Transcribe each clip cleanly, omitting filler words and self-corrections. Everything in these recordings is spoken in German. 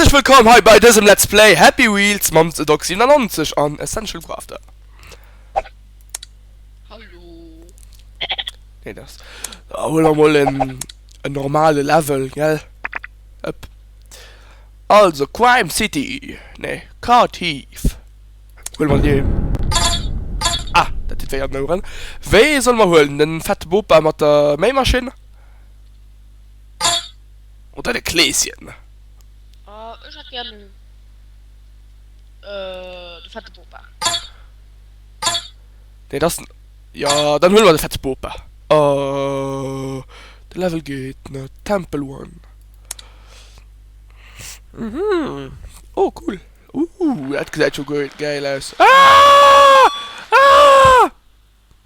Herzlich willkommen heute bei diesem Let's Play Happy Wheels Moms Doc 97 an Essential Crafter. Hallo. Nee, das. Da holen wir mal ein normale Level, gell? Up. Also, Crime City. Ne, Car Thief. Holen wir die. Ah, das ist ja noch. Wer soll man holen? Den fetten Boba mit der Mähmaschine? Oder der Gläschen? Ich hätte gerne die fette Puppe. Ne, das. Ja, dann holen wir den fetten Boba. Der Level geht, ne? Temple One. Mhm. Oh, cool. Das sieht schon gut. Geil aus. Ah! Ah!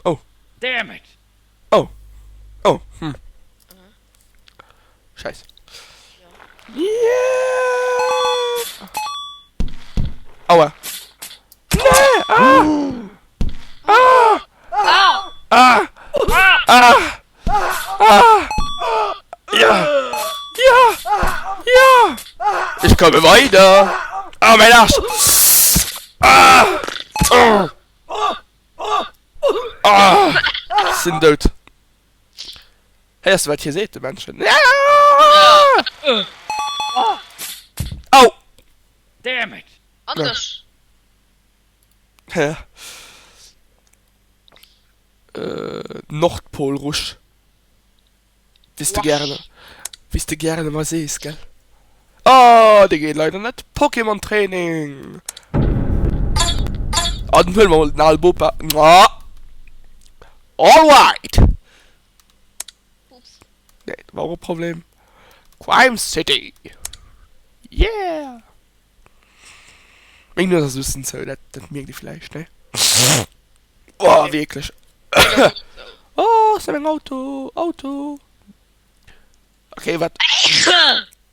Oh. Damn it! Oh. Oh. Scheiße. Ja. Yeah! Aua. Nee! Ah! Ah! Au! Ah! Ah! Ah! Ja! Ja! Ja! Ich komme weiter! Ah, mein Arsch! Ah! Oh! Ah! Sind tot. Hey, das was hier seht, die Menschen. Ja! Au! Damn it! Anders. Ja. Nordpolrusch. Wisst ihr gerne was ist, gell? Oh, die geht leider nicht. Pokémon Training. Ah, dann will man mal den Boba. Ah. Alright. Ups. Nee, das war auch ein Problem. Crime City. Yeah. Ich nur das wissen so, das merkt ihr vielleicht, ne? Oh, wirklich. Oh, ist ein Auto. Auto. Okay, was?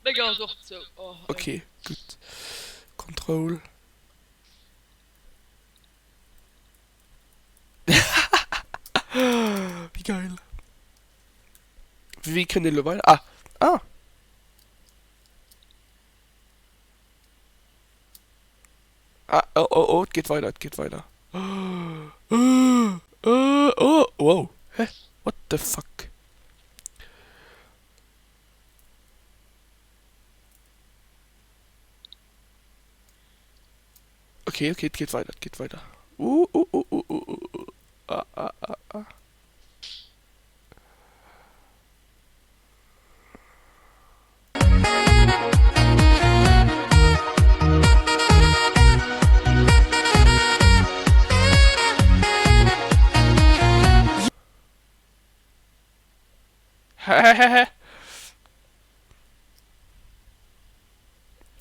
Mega sucht so. Oh, Okay, gut. Control. Wie geil. Wie können die weiter? Ah. Ah. Ah, oh, es geht weiter, es geht weiter. Oh, wow. Hä? What the fuck? Okay, es geht weiter, es geht weiter. Ah.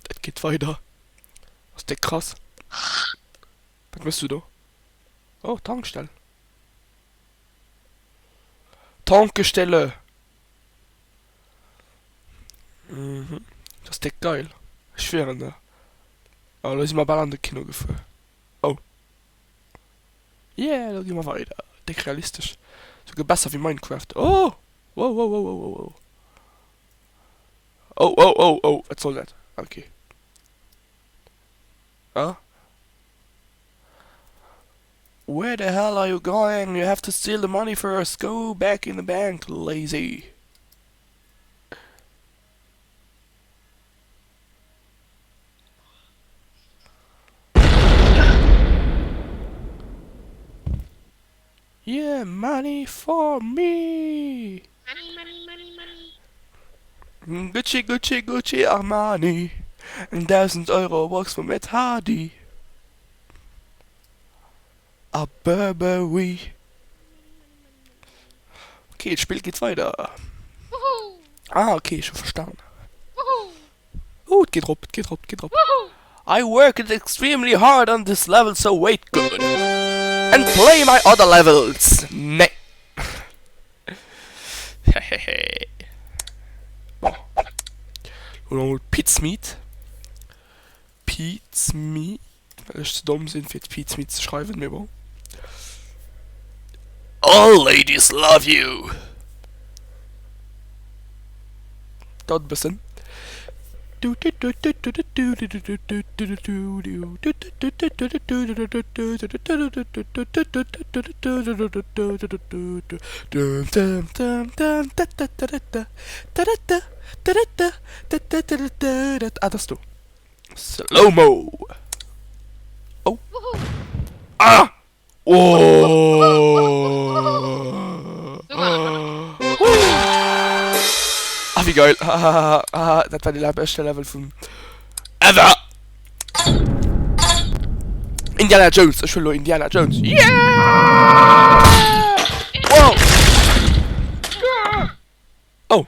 Das geht weiter. Das ist der krass. Was machst du da? Oh, Tankstelle. Tankstelle. Mhm. Das ist der geil. Ich schwöre, ne? Aber da sind wir bald an der Kino gefahren. Oh. Yeah, da gehen wir weiter. Dick realistisch. Sogar besser wie Minecraft. Oh! Wow. Oh. Was soll das? Okay. Ah? Where the hell are you going? You have to steal the money first. Go back in the bank, lazy. Yeah, money for me. Money. Gucci, Armani. 1000 Euro Box von Matt Hardy. A Burberry. Okay, das Spiel geht weiter. Wuhu. Ah, okay, schon verstanden. Wuhu. Es geht rup. Wuhu. I worked extremely hard on this level, so wait good. And play my other levels. Nee. Hehehe. Oder Pizmeat. Weil ich zu dumm sind, für Pizmeat zu schreiben, mir bon. All ladies love you. Dort ein bisschen. Ah, das du. Slow-mo. Oh. Wuhu. Ah! Oh! Ah, wie geil. Das war die beste Level von ever. Indiana Jones. Ich will nur Indiana Jones. Yeah! Wow! Oh.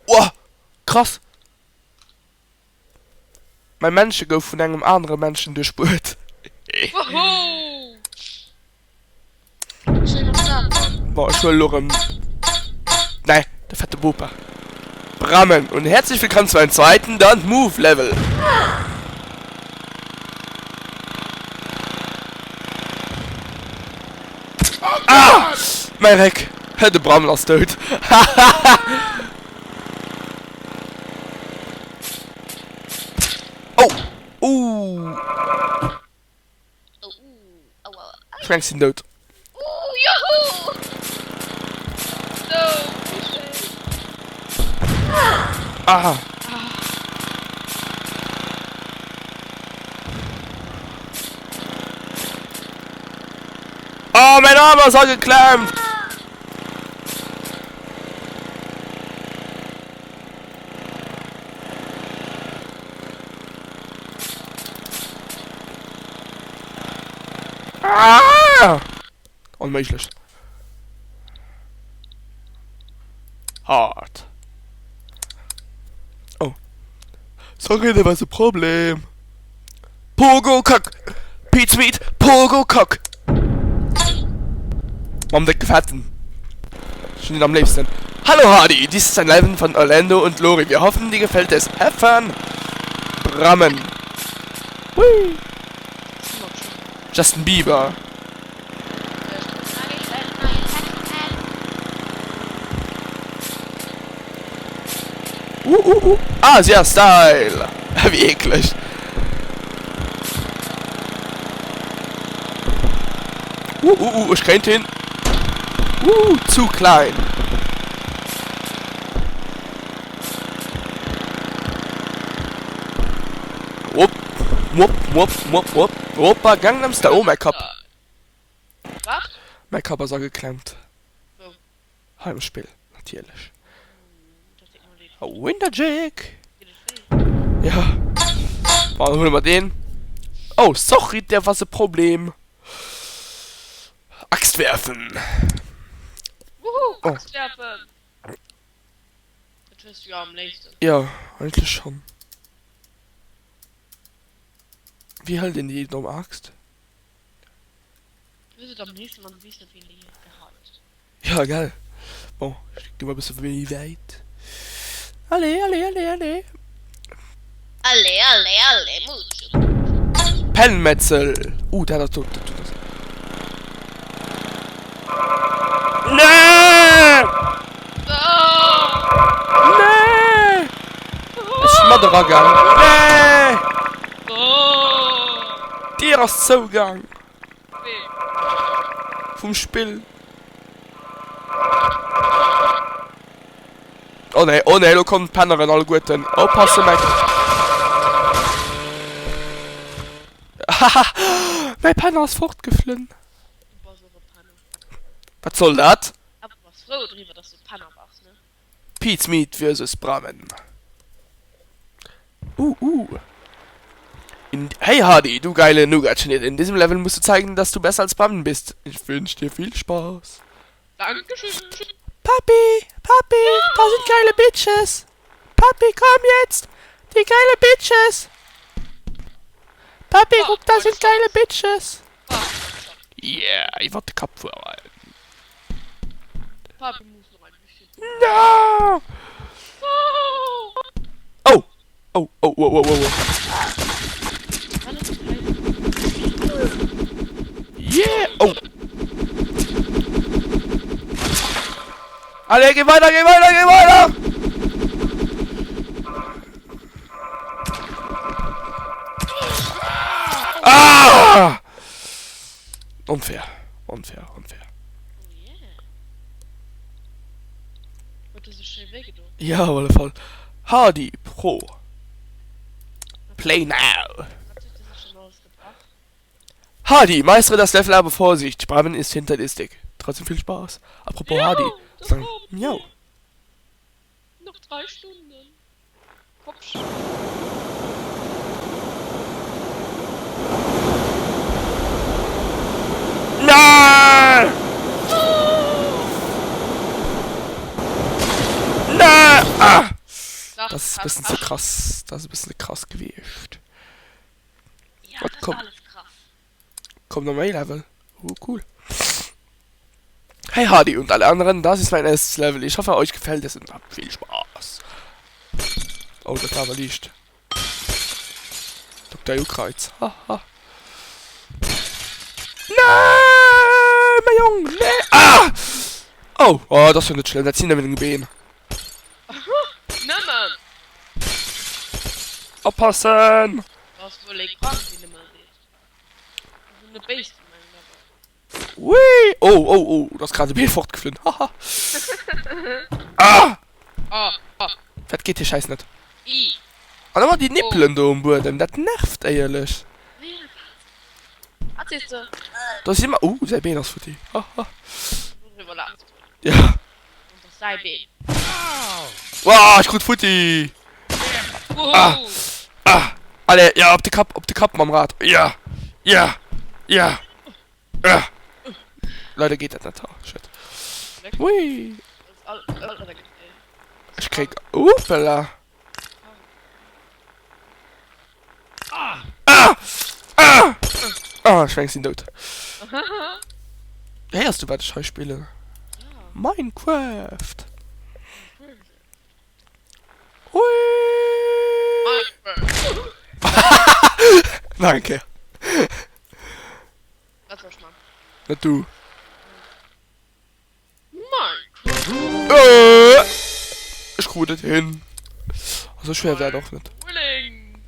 Wow! Krass. Mein Menschen go von einem anderen Menschen durchspurt. Wuhu. Schön was da. Boah, ich will nur nein, der fette Wupper. Brammen und herzlich willkommen zu einem zweiten Don't Move Level. Ah! Mein Reck. Der Brammen ist tot. Oh! Oh, aua. Frank sind tot. Juhu. So, schön. Ah! Oh, mein Arm ist angeklemmt! Ah! Unmöglich. Hart. Oh. Sorry, da war ein Problem. Pogo Cock! Pete's Meat, Pogo Cock! Mom dick Fetten. Schon am liebsten. Hallo Hardy, dies ist ein Level von Orlando und Lori. Wir hoffen, dir gefällt es. Have fun! Brammen. Hui. Justin Bieber. Asia Style. Wie eklig. Ich kennt ihn. Zu klein. Opa, Gangnam Style. Oh, mein Kopf. Was? Mein Kopf ist auch geklemmt. Wo? Heimspiel, natürlich. Das sieht man nicht. Oh, Winterjig. Geht es weh? Ja. Warum holen wir den? Oh, sorry, der war so Problem. Axt werfen. Wuhu, Oh. Axt werfen. Das wirst du ja am nächsten. Ja, eigentlich schon. Wie hält denn die um Axt? Du wirst am nächsten Mal wissen, wie die gehalten. Ja, geil. Bon, ich geh mal ein bisschen wie weit. Alle, Mucho. Pennmetzel. Der hat tot, der tut das. Nee! Oh! Nee! Schmadderergang. Nee! Oh! Der ist Zugang Weh. vom Spiel. Oh ne, du kommt Pennerin, alle Guten. Oh, passe mich. Haha, mein Penner ist fortgeflohen. Du warst so eine Panne. Was soll das? Aber du warst froh drüber, dass du Panne warst, ne? Pete's Meat versus Brammen. Hey Hardy, du geile Nougat-Schnitt. In diesem Level musst du zeigen, dass du besser als Brammen bist. Ich wünsche dir viel Spaß. Dankeschön. Papi, da sind geile Bitches. Papi, komm jetzt. Die geile Bitches. Papi, guck, da sind geile Bitches. Yeah, ich wollte Kopf vorhalten. Papi muss noch ein bisschen. No! Oh! Oh. Yeah! Oh! Alle, geh weiter! Unfair. Oh yeah. Wird das so schön weggedacht? Ja, auf alle Fall. Hardy Pro. Play now. Hat sich das schon ausgebracht? Hardy, meistere das Level, aber Vorsicht. Sprachen ist hinter dir Stick. Trotzdem viel Spaß. Apropos Hardy. das Sagen, kommt. miau. Noch 3 Stunden. Kopf. Nein! Nein! Ah! Das ist ein bisschen zu krass. Das ist ein bisschen krass gewischt. Ja, Was das kommt? ist alles krass. Kommt noch mehr Level. Cool. Hey Hardy und alle anderen, das ist mein erstes Level. Ich hoffe, euch gefällt es und habt viel Spaß. Oh, das war aber Licht. Dr. Ukreuz. Haha. Nein, mein Junge. Nee. Ah! Oh, oh, das ist nicht schlimm. Da ziehen wir mit den Beinen. Na Mann. Aufpassen! Du hast wohl krank, wie du mal siehst. So eine Beast, mein Gott. Ui! Oh, oh, oh, das ist gerade Bein fortgeflogen. Haha. Ah! Ah. Was geht hier scheiß nicht? I. Und dann mal die Nippeln da am Boden. Das nervt ehrlich. Was ist das? Das ist immer. Sein Bein ist für die. Haha. Du überlachst. Ja. Und das sei B. Wow, ich gut Futti. Ah. Ah. Alle, ja, auf die Kappen am Rad. Ja. Ja. Ja. Ja. Leute, geht das nicht. Oh, shit. Ui. Ich krieg. Upala. Ah! Ah! Ah, ich ihn tot. Hey, hast du was ich heute spiele? Minecraft. Hui. Danke. Das war's mal. Nicht du. Minecraft. Ich gucke das hin. So schwer wäre doch nicht. Willing.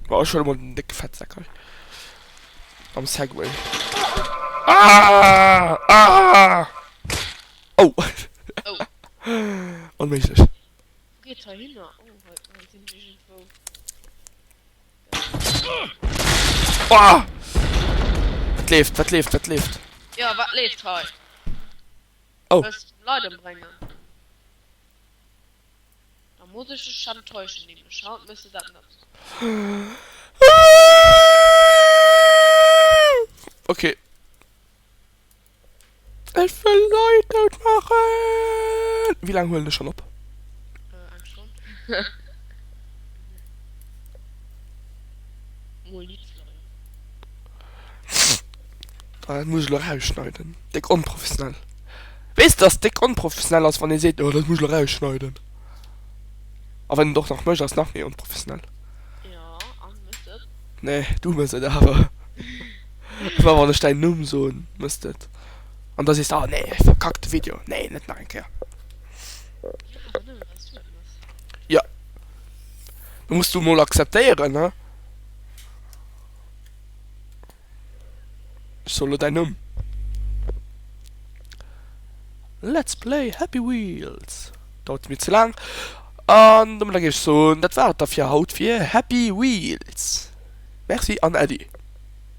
War schon mal ein dicker Fettsack. Am Segway. Ah! Ah! Oh! Oh. Unmäßig. Geht da hin. Oh, heute sind die schon Ah! Was lebt? Ja, was lebt heute? Oh. Was Leute bringen. Da muss ich es schon täuschen nehmen. Schaut, müsste das nicht. Okay. Ich will Leute machen. Wie lange holen wir schon ab? 1 Stunde. Dann muss ich noch rausschneiden. Dick unprofessionell. Wisst das dick unprofessionell aus, wenn ihr seht, oh, das muss ich noch rausschneiden. Aber wenn du doch noch möchtest, nach mir unprofessionell. Ja, müsstet. Nee, du müsstet aber. War war nicht dein Nummsohn, müsstet. Und das ist auch, nee, verkackte Video. Nee, nicht nein, ja. Ja, ne, was tut das? Ja. Du musst du mal akzeptieren, ne? Ich soll dein Numm. Let's play Happy Wheels. Dauert mir zu lang. Und dann gehe ich so, das war dafür Haut für Happy Wheels. Merci an Eddie.